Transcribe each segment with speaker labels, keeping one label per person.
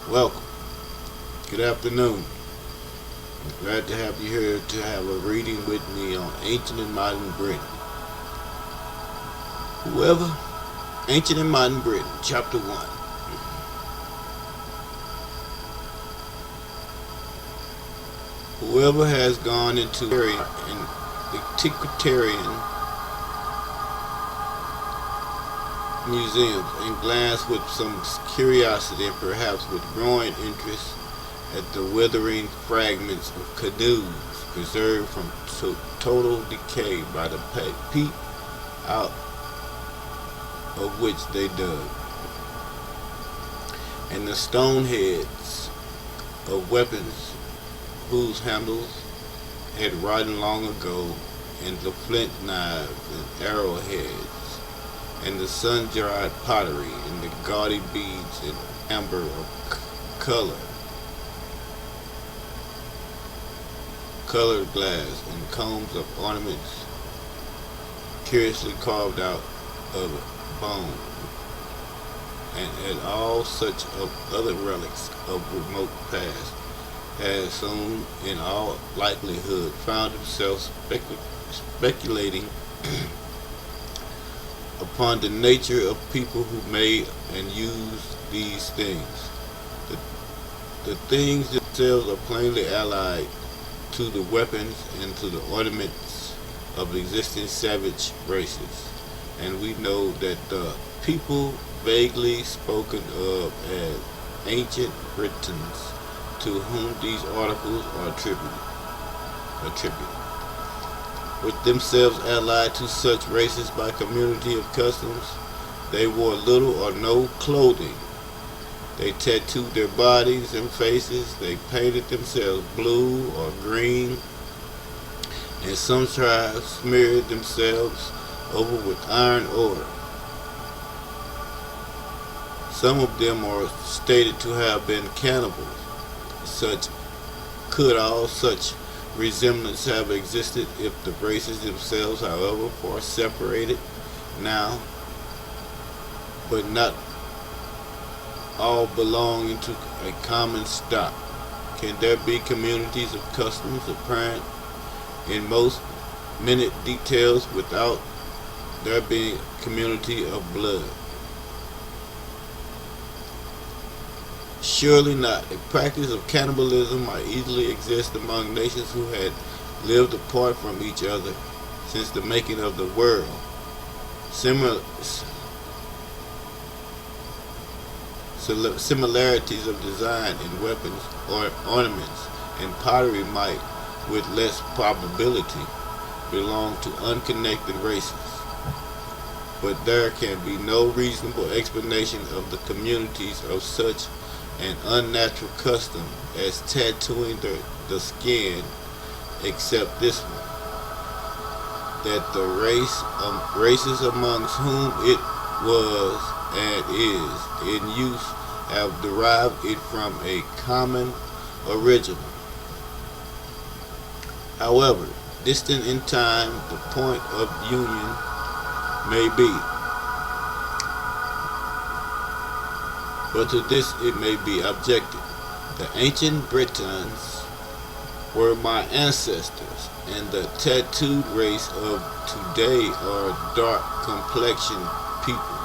Speaker 1: Welcome. Good afternoon. I'm glad to have you here to have a reading with me on Ancient and Modern Britain. Ancient and Modern Britain, Chapter 1. Whoever has gone into an antiquarian museums and glanced with some curiosity and perhaps with growing interest at the withering fragments of canoes preserved from total decay by the peat out of which they dug, and the stone heads of weapons whose handles had rotted long ago, and the flint knives and arrowheads, and the sun-dried pottery, and the gaudy beads and amber of colored glass, and combs of ornaments curiously carved out of bone, and all such of other relics of remote past, has soon, in all likelihood, found themselves speculating upon the nature of people who made and used these things. The things themselves are plainly allied to the weapons and to the ornaments of existing savage races, and we know that the people vaguely spoken of as ancient Britons, to whom these articles are attributed, with themselves allied to such races by community of customs. They wore little or no clothing. They tattooed their bodies and faces. They painted themselves blue or green, and some tribes smeared themselves over with iron ore. Some of them are stated to have been cannibals. Could all such resemblance have existed if the races themselves, however far separated now, but not all belonging to a common stock? Can there be communities of customs apparent in most minute details without there being a community of blood? Surely not. A practice of cannibalism might easily exist among nations who had lived apart from each other since the making of the world. Similarities of design in weapons or ornaments and pottery might, with less probability, belong to unconnected races. But there can be no reasonable explanation of the communities of such an unnatural custom as tattooing the skin, except this one, that the races amongst whom it was and is in use have derived it from a common original. However distant in time the point of union may be, but to this it may be objected: the ancient Britons were my ancestors, and the tattooed race of today are dark complexioned people.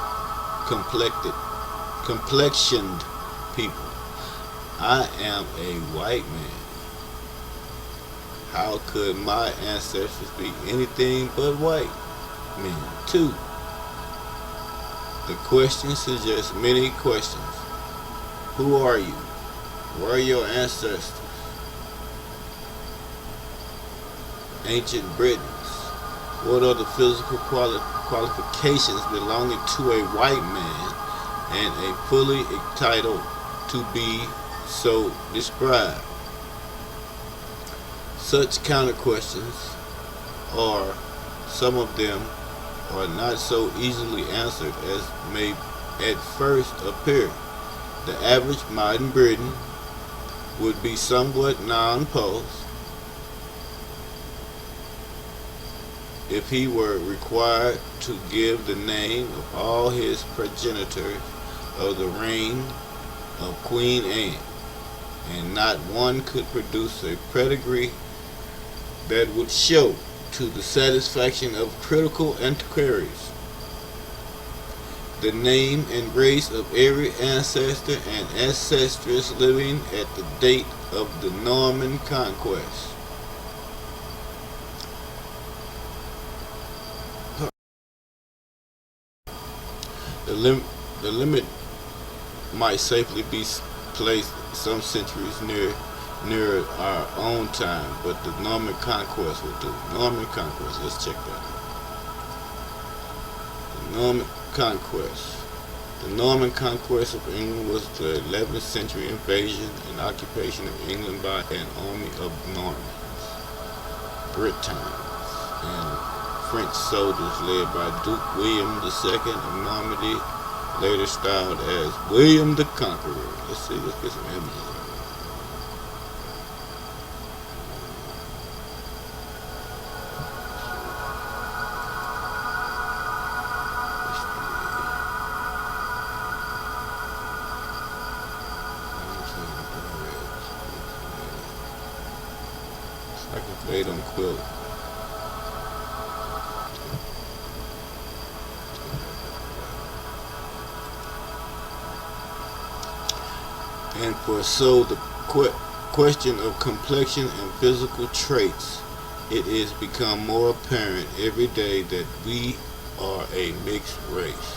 Speaker 1: I am a white man. How could my ancestors be anything but white men too? The question suggests many questions. Who are you? Where are your ancestors? Ancient Britons. What are the physical qualifications belonging to a white man and a fully entitled to be so described? Such counter questions are, some of them, are not so easily answered as may at first appear. The average modern Briton would be somewhat nonplussed if he were required to give the name of all his progenitors of the reign of Queen Anne, and not one could produce a pedigree that would show to the satisfaction of critical antiquaries the name and race of every ancestor and ancestress living at the date of the Norman conquest. The limit might safely be placed some centuries nearer our own time, but the Norman conquest will do. Norman conquest, let's check that out. The Norman conquest. The Norman conquest of England was the 11th century invasion and occupation of England by an army of Normans, Britons, and French soldiers led by Duke William II of Normandy, later styled as William the Conqueror. Let's get some images. I can play them quilt. And for so the question of complexion and physical traits, it is become more apparent every day that we are a mixed race.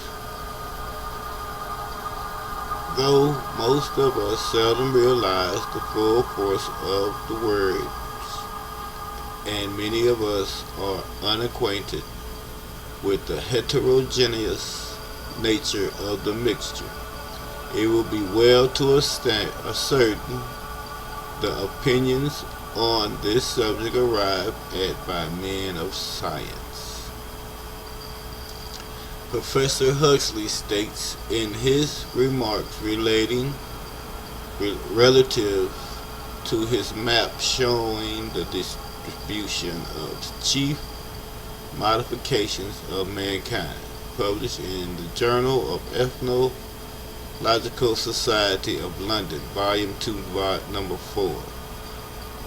Speaker 1: Though most of us seldom realize the full force of the words, and many of us are unacquainted with the heterogeneous nature of the mixture, it will be well to ascertain the opinions on this subject arrived at by men of science. Professor Huxley states in his remarks relative to his map showing the distribution of chief modifications of mankind, published in the Journal of Ethnological Society of London, Volume 2, Number 4,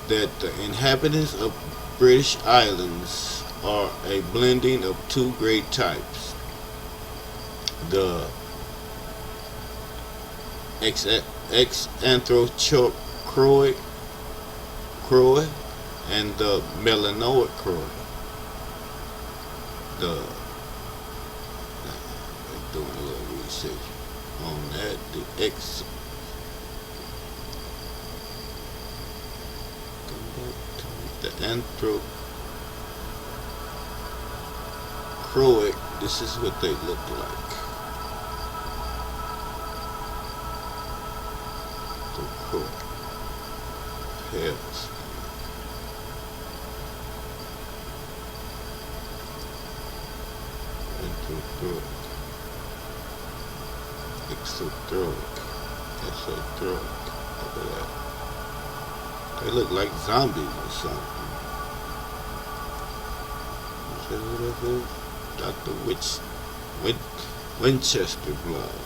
Speaker 1: that the inhabitants of British Islands are a blending of two great types, the Xanthrochoic Croy and the Melanoid Croy. Doing a little research on that. The Anthrochoic, this is what they look like. The Croy. Pale skin. Anthrochoic. Exothroic. Look at that. They look like zombies or something. Dr. Winchester blood.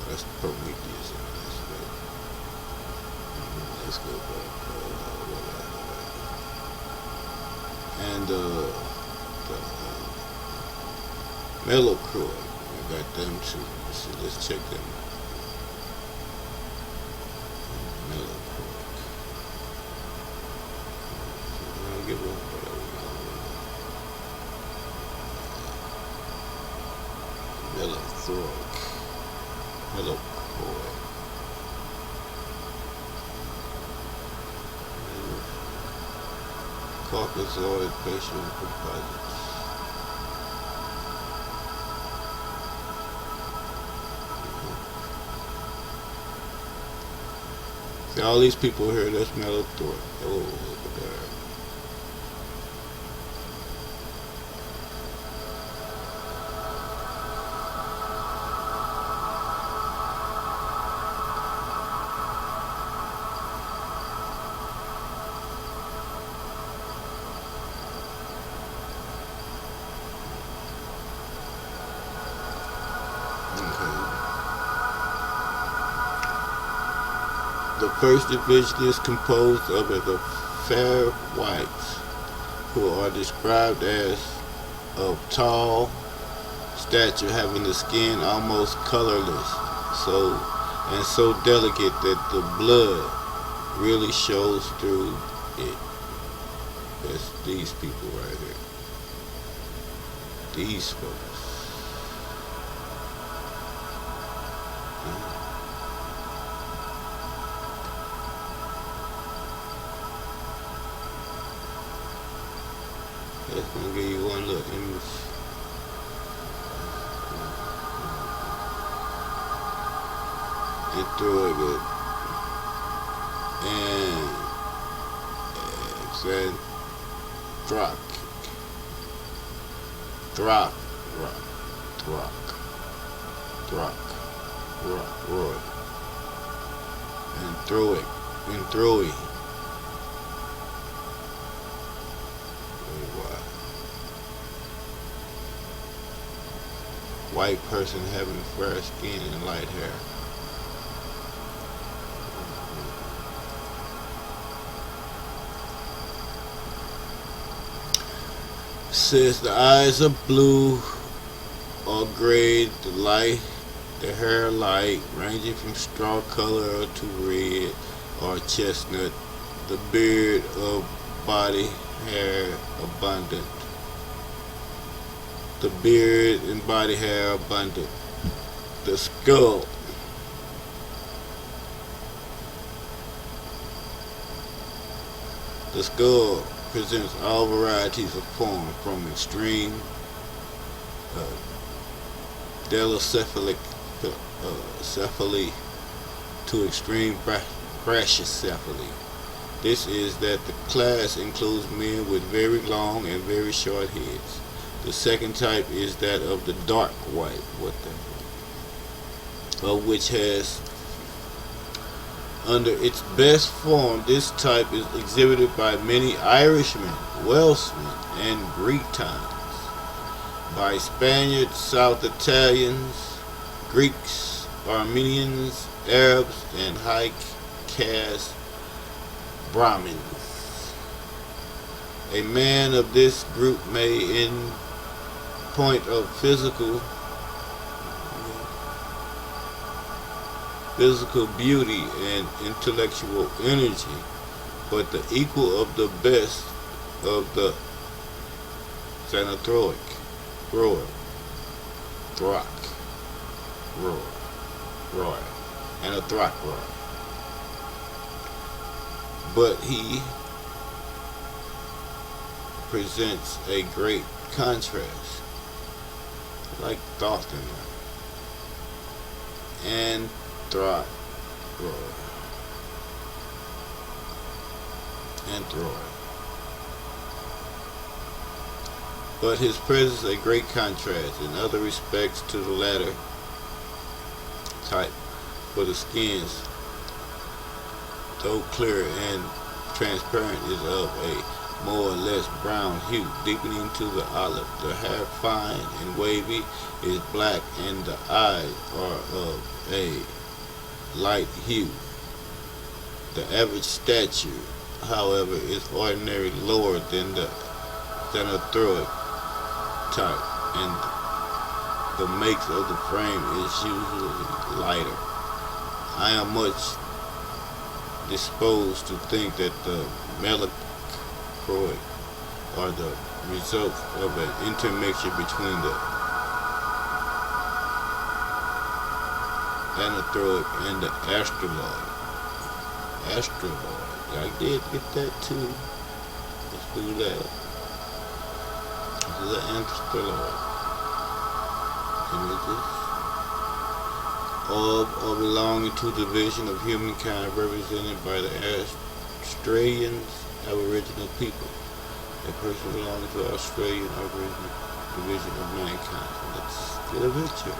Speaker 1: That's Prometheus. Let's go back. And the Mellowcroy. I got them too. Let's check them out. Mellowcroy. I'll give them whatever. Mellowthroic. Mellowcroy. Caucasoid facial composites. See, all these people here, that's Mellowthroic. Oh, look at that. Okay. The first division is composed of the fair whites, who are described as of tall stature, having the skin almost colorless, so delicate that the blood really shows through it. That's these people right here. These folks. That's gonna give you one little image. And through it, and said Throck, Roy, and through it, and through it. White person having fair skin and light hair. Says the eyes are blue or gray, the hair light, ranging from straw color to red or chestnut. The beard of body hair abundant. The beard and body hair abundant. The skull. The skull presents all varieties of form, from extreme dolichocephaly to extreme brachycephaly. This is that the class includes men with very long and very short heads. The second type is that of the dark white, which has under its best form. This type is exhibited by many Irishmen, Welshmen, and Britons, by Spaniards, South Italians, Greeks, Armenians, Arabs, and high caste Brahmins. A man of this group may, in point of physical beauty and intellectual energy, but the equal of the best of the Xenothroic, Roy, and a Throckroy. But he presents a great contrast, like Thornton and Throy. But his presence a great contrast in other respects to the latter type, for the skins, though clear and transparent, is of a more or less brown hue, deepening to the olive. The hair, fine and wavy, is black, and the eyes are of a light hue. The average stature, however, is ordinarily lower than the Xenothroic type, and the makes of the frame is usually lighter. I am much disposed to think that the Melanchroid are the result of an intermixture between the Xenothroic and the Astroloid. I did get that too. Let's do that. This is the Astroloid. Images of or belonging to the division of humankind represented by the Australians, Aboriginal people. A person belonging to Australian Aboriginal division of mankind. Let's get a picture.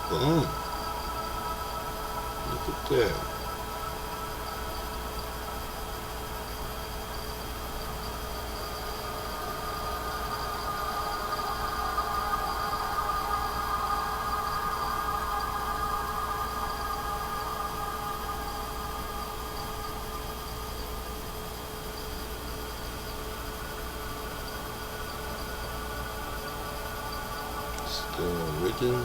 Speaker 1: Boom. Look at that. It's the original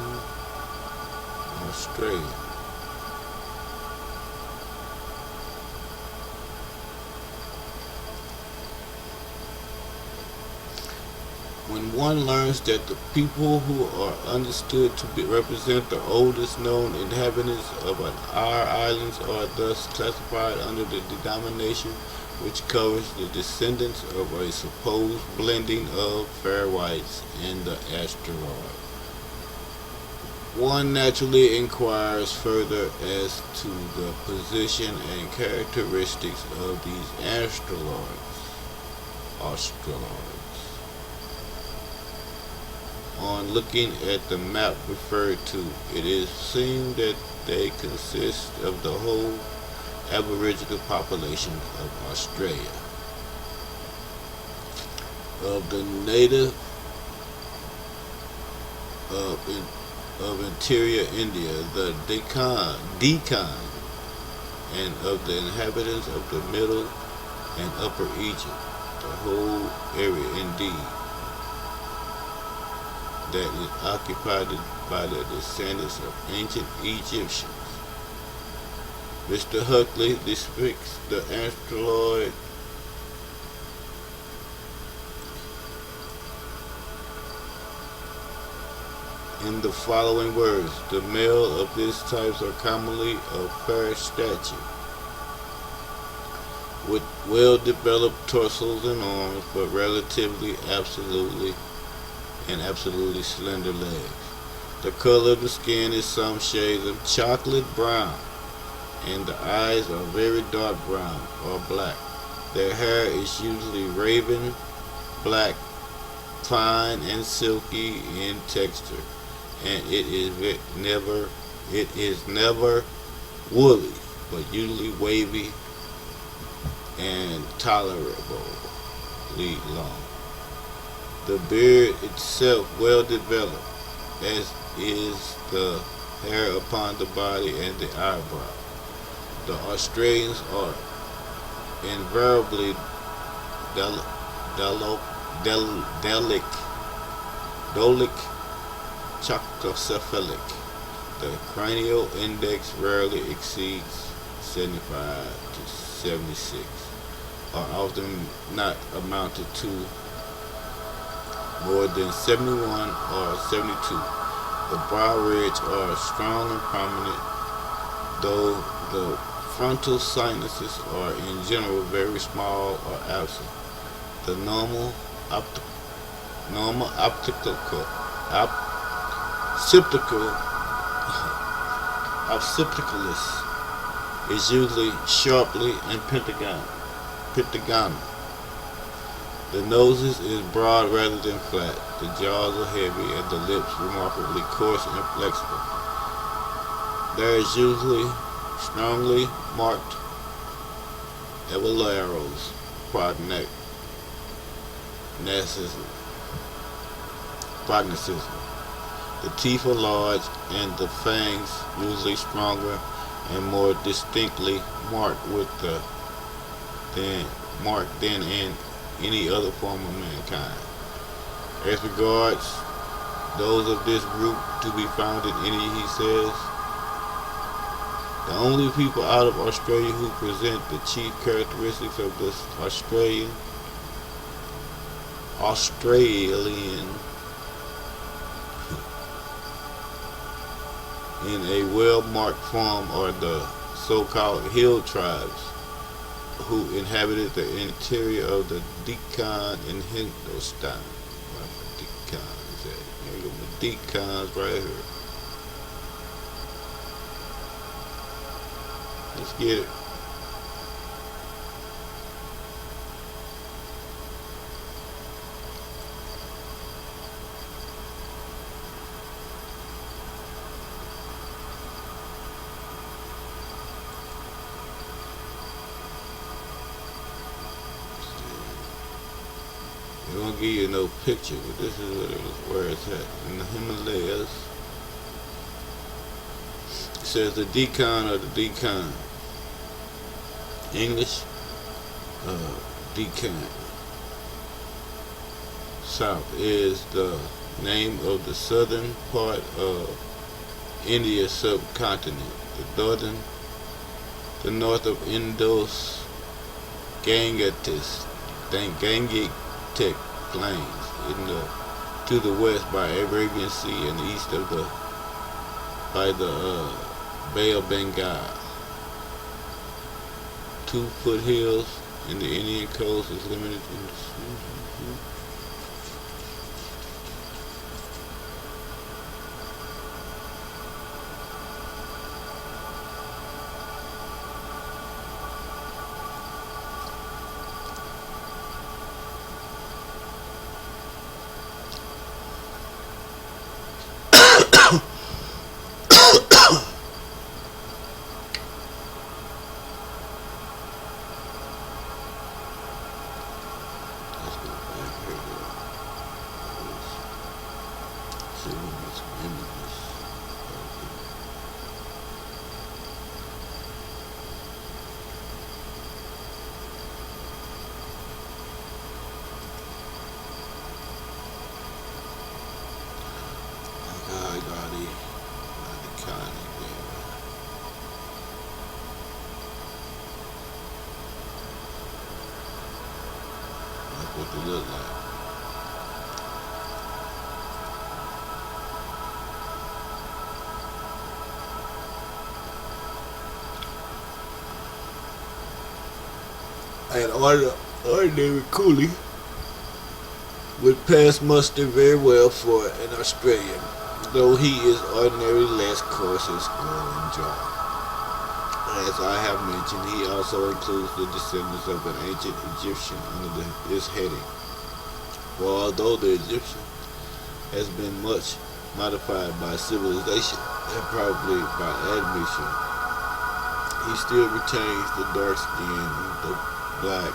Speaker 1: Australia. When one learns that the people who are understood to represent the oldest known inhabitants of our islands are thus classified under the denomination which covers the descendants of a supposed blending of fair whites and the asteroid, one naturally inquires further as to the position and characteristics of these astroloids. On looking at the map referred to, it is seen that they consist of the whole Aboriginal population of Australia. Of the native of interior India, the Deccan, and of the inhabitants of the middle and upper Egypt, the whole area indeed that is occupied by the descendants of ancient Egyptians. Mr. Huxley depicts the asteroid in the following words: the male of this type are commonly of fair stature, with well-developed torsos and arms, but absolutely slender legs. The color of the skin is some shades of chocolate brown, and the eyes are very dark brown or black. Their hair is usually raven black, fine and silky in texture, and it is never woolly, but usually wavy and tolerably long. The beard itself well developed, as is the hair upon the body and the eyebrow. The Australians are invariably dolic chococephalic. The cranial index rarely exceeds 75 to 76, are often not amounted to more than 71 or 72. The brow ridge are strong and prominent, though the frontal sinuses are in general very small or absent. The normal occipitalus is usually sharply and pentagonal. The noses is broad rather than flat. The jaws are heavy and the lips remarkably coarse and flexible. There is usually strongly marked epilaros prognosticism. The teeth are large and the fangs usually stronger and more distinctly marked than in any other form of mankind. As regards those of this group to be found in India, he says, the only people out of Australia who present the chief characteristics of the Australian in a well-marked form are the so-called hill tribes who inhabited the interior of the Deccan in Hindustan. Where my Deccan is at? Here go my Deccans right here. Let's get it. They won't give you no picture, but this is where it's at. In the Himalayas, it says the Deccan or the Deccan. English, Deccan. South is the name of the southern part of India subcontinent, the north of Indus Gangetic plains, to the west by Arabian Sea, and east of by the Bay of Bengal. Two foothills in the Indian coast is limited to let's go back here. See what these images. I got the county there. That's what they look like. An ordinary coolie would pass muster very well for an Australian, though he is ordinarily less coarse in skull and jaw. As I have mentioned, he also includes the descendants of an ancient Egyptian under this heading. For although the Egyptian has been much modified by civilization and probably by admission, he still retains the dark skin, the black,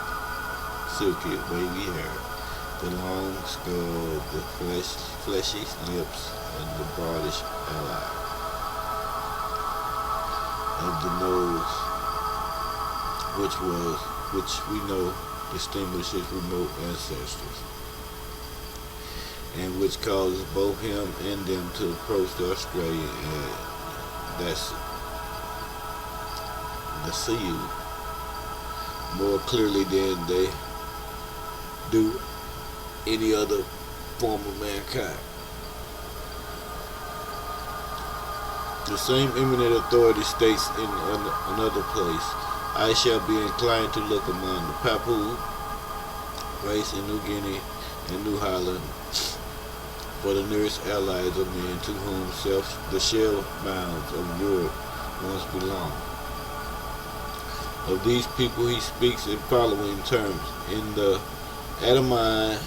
Speaker 1: silky, wavy hair, the long skull, the fleshy lips, and the broadish eye of the nose, which we know distinguishes remote ancestors, and which causes both him and them to approach the Australian and the sea more clearly than they do any other form of mankind. The same eminent authority states in another place, I shall be inclined to look among the Papu race in New Guinea and New Holland for the nearest allies of men to whom the shell mounds of Europe once belonged. Of these people he speaks in following terms: in the Andaman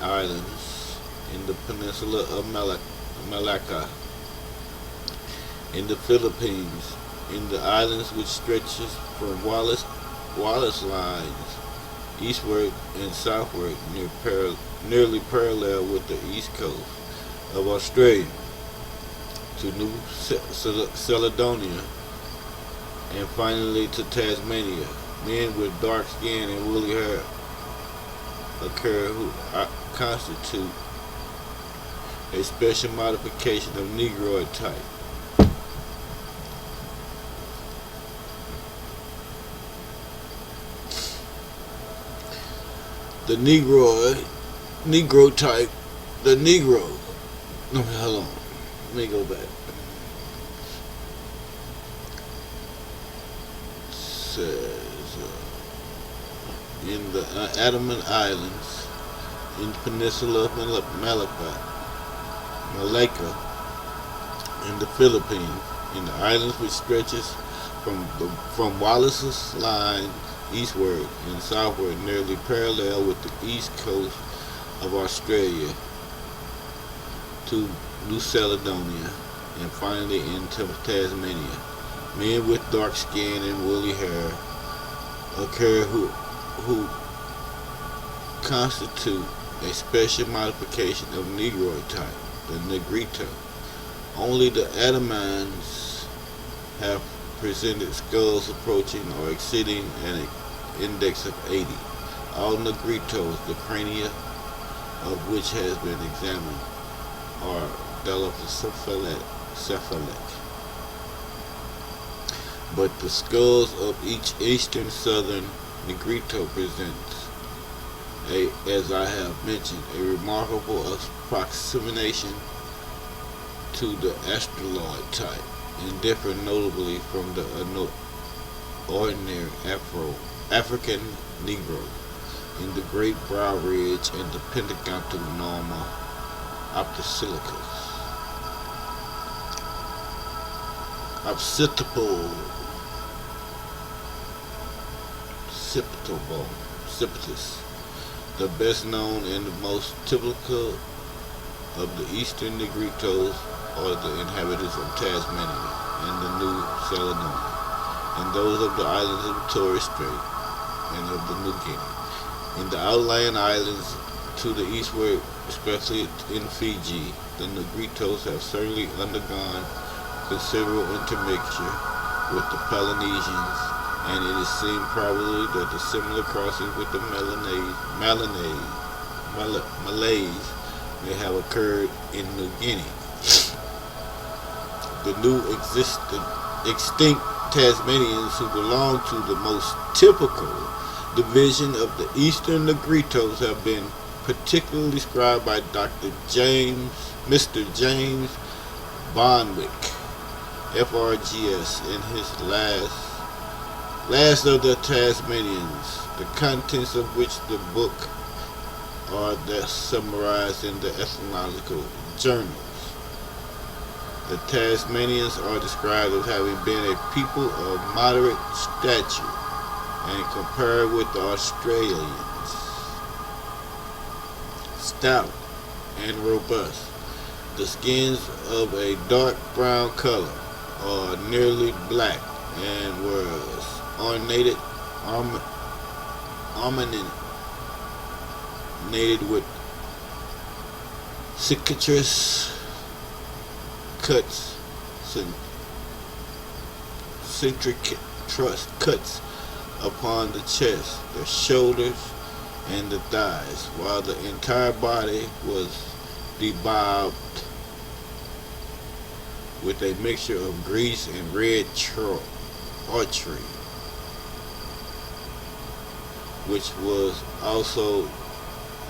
Speaker 1: Islands, in the peninsula of Malacca, in the Philippines, in the islands which stretches from Wallace lines eastward and southward, nearly parallel with the east coast of Australia, to New Caledonia, and finally to Tasmania. Men with dark skin and woolly hair occur who constitute a special modification of Negroid type. The Negro type, the Negro. No, hold on. Let me go back. Says in the Andaman Islands, in the peninsula of Malacca, in the Philippines, in the islands which stretches from Wallace's line eastward and southward, nearly parallel with the east coast of Australia, to New Caledonia, and finally into Tasmania. Men with dark skin and woolly hair occur who constitute a special modification of Negroid type, the Negrito. Only the Andamans have presented skulls approaching or exceeding an index of 80. All Negritos, the crania of which has been examined are cephalic. But the skulls of each eastern southern Negrito presents, as I have mentioned, a remarkable approximation to the astroloid type, and differ notably from the ordinary African Negro in the great brow ridge and the pentagonal normal occipitus, the best known and the most typical of the eastern Negritos are the inhabitants of Tasmania and the New Caledonia, and those of the islands of Torres Strait and of the New Guinea. In the outlying islands to the eastward, especially in Fiji, the Negritos have certainly undergone considerable intermixture with the Polynesians, and it is seen probably that the similar crossings with the Malays may have occurred in New Guinea. The new extinct Tasmanians, who belong to the most typical division of the eastern Negritos, have been particularly described by Mr. James Bonwick, FRGS, in his last of the Tasmanians, the contents of which the book are thus summarized in the ethnological journals. The Tasmanians are described as having been a people of moderate stature, and compared with the Australians, stout and robust. The skins of a dark brown color, or nearly black, and was ornated with cicatrice cuts, cuts upon the chest, the shoulders, and the thighs, while the entire body was bedaubed with a mixture of grease and red ochre, which was also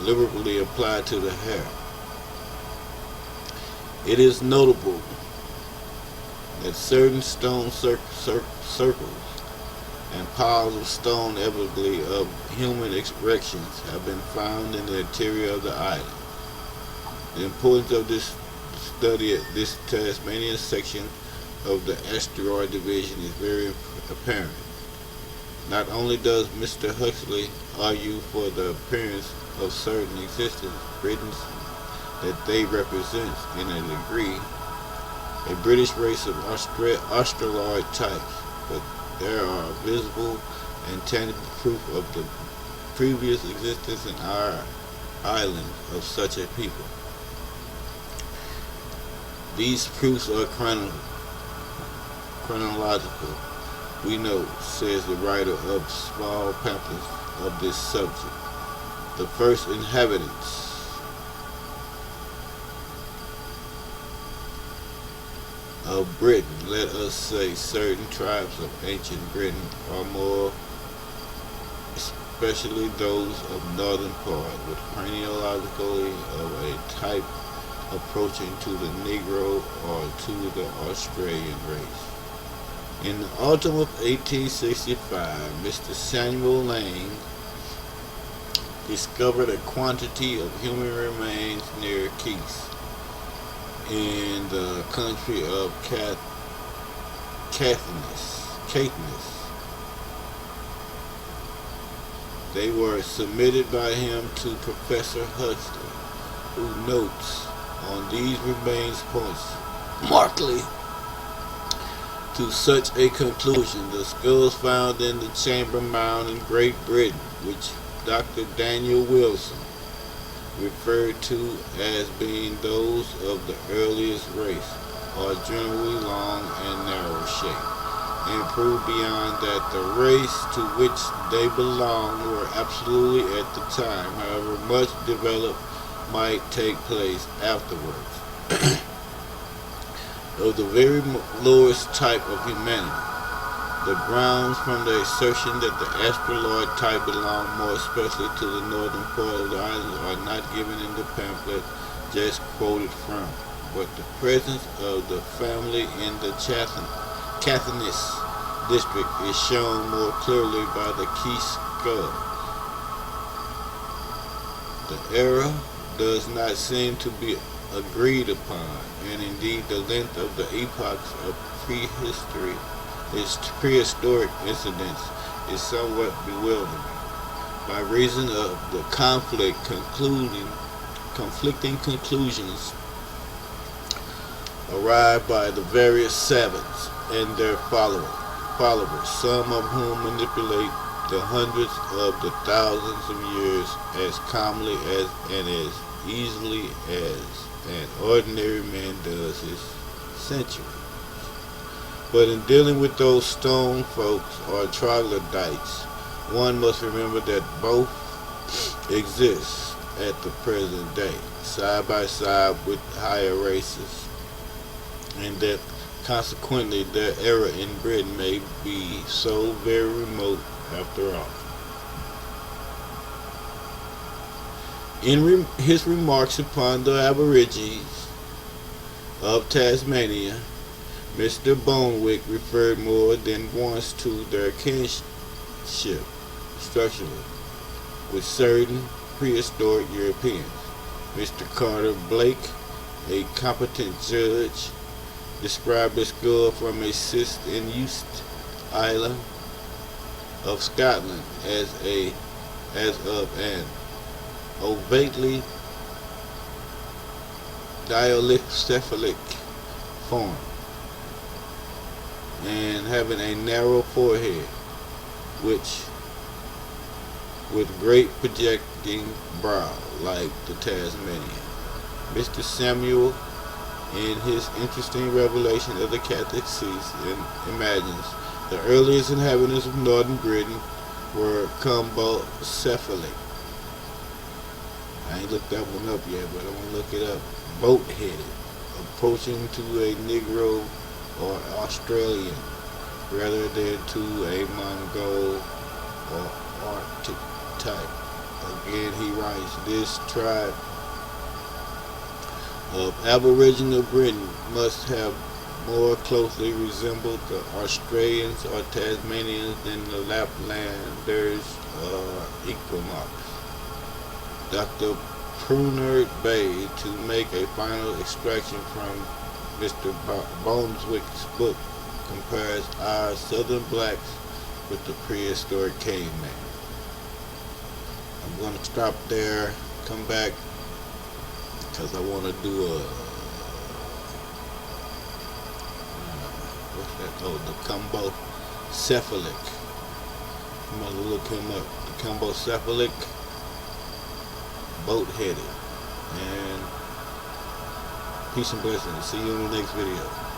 Speaker 1: liberally applied to the hair. It is notable that certain stone circles and piles of stone, evidently of human erections, have been found in the interior of the island. The importance of this study at this Tasmanian section of the asteroid division is very apparent. Not only does Mr. Huxley argue for the appearance of certain existing Britons that they represent, in a degree, a British race of Australoid types, but there are visible and tangible proof of the previous existence in our island of such a people. These proofs are chronological, we know, says the writer of small pamphlets of this subject. The first inhabitants of Britain, let us say certain tribes of ancient Britain, are more especially those of northern part, with craniologically of a type approaching to the Negro or to the Australian race. In the autumn of 1865, Mr. Samuel Lang discovered a quantity of human remains near Keith, in the country of Caithness. They were submitted by him to Professor Huxley, who notes on these remains points markedly to such a conclusion. The skulls found in the Chamber Mound in Great Britain, which Dr. Daniel Wilson referred to as being those of the earliest race, are generally long and narrow shaped, and prove beyond that the race to which they belong were absolutely at the time, however, much developed might take place afterwards. Of the very lowest type of humanity. The grounds from the assertion that the astroloid type belong more especially to the northern part of the island are not given in the pamphlet just quoted from, but the presence of the family in the Cathanis district is shown more clearly by the key skull. The era does not seem to be agreed upon, and indeed the length of the epochs of prehistoric incidents is somewhat bewildering. By reason of the conflicting conclusions arrived by the various savants and their followers, some of whom manipulate the hundreds of the thousands of years as calmly and as easily as an ordinary man does his century. But in dealing with those stone folks or troglodytes, one must remember that both exist at the present day, side by side with higher races, and that consequently their era in Britain may be so very remote after all. In his remarks upon the Aborigines of Tasmania, Mr. Bonwick referred more than once to their kinship structurally with certain prehistoric Europeans. Mr. Carter Blake, a competent judge, described a skull from a cyst in Eust Island of Scotland as of an ovately diocephalic form and having a narrow forehead, which with great projecting brow like the Tasmanian. Mr. Samuel, in his interesting revelation of the Catholic seas, imagines the earliest inhabitants of northern Britain were combocephalic. I ain't looked that one up yet, but I'm going to look it up. Boat-headed, approaching to a Negro or Australian, rather than to a Mongol or Arctic type. Again, he writes, this tribe of Aboriginal Britain must have more closely resembled the Australians or Tasmanians than the Laplanders or Esquimaux. Dr. Prunert Bay, to make a final extraction from Mr. Boneswick's book, compares our southern blacks with the prehistoric caveman. I'm going to stop there, come back, because I want to do a, what's that? Oh, the combocephalic. I'm going to look him up. The combocephalic, boat-headed. And peace and blessings. See you in the next video.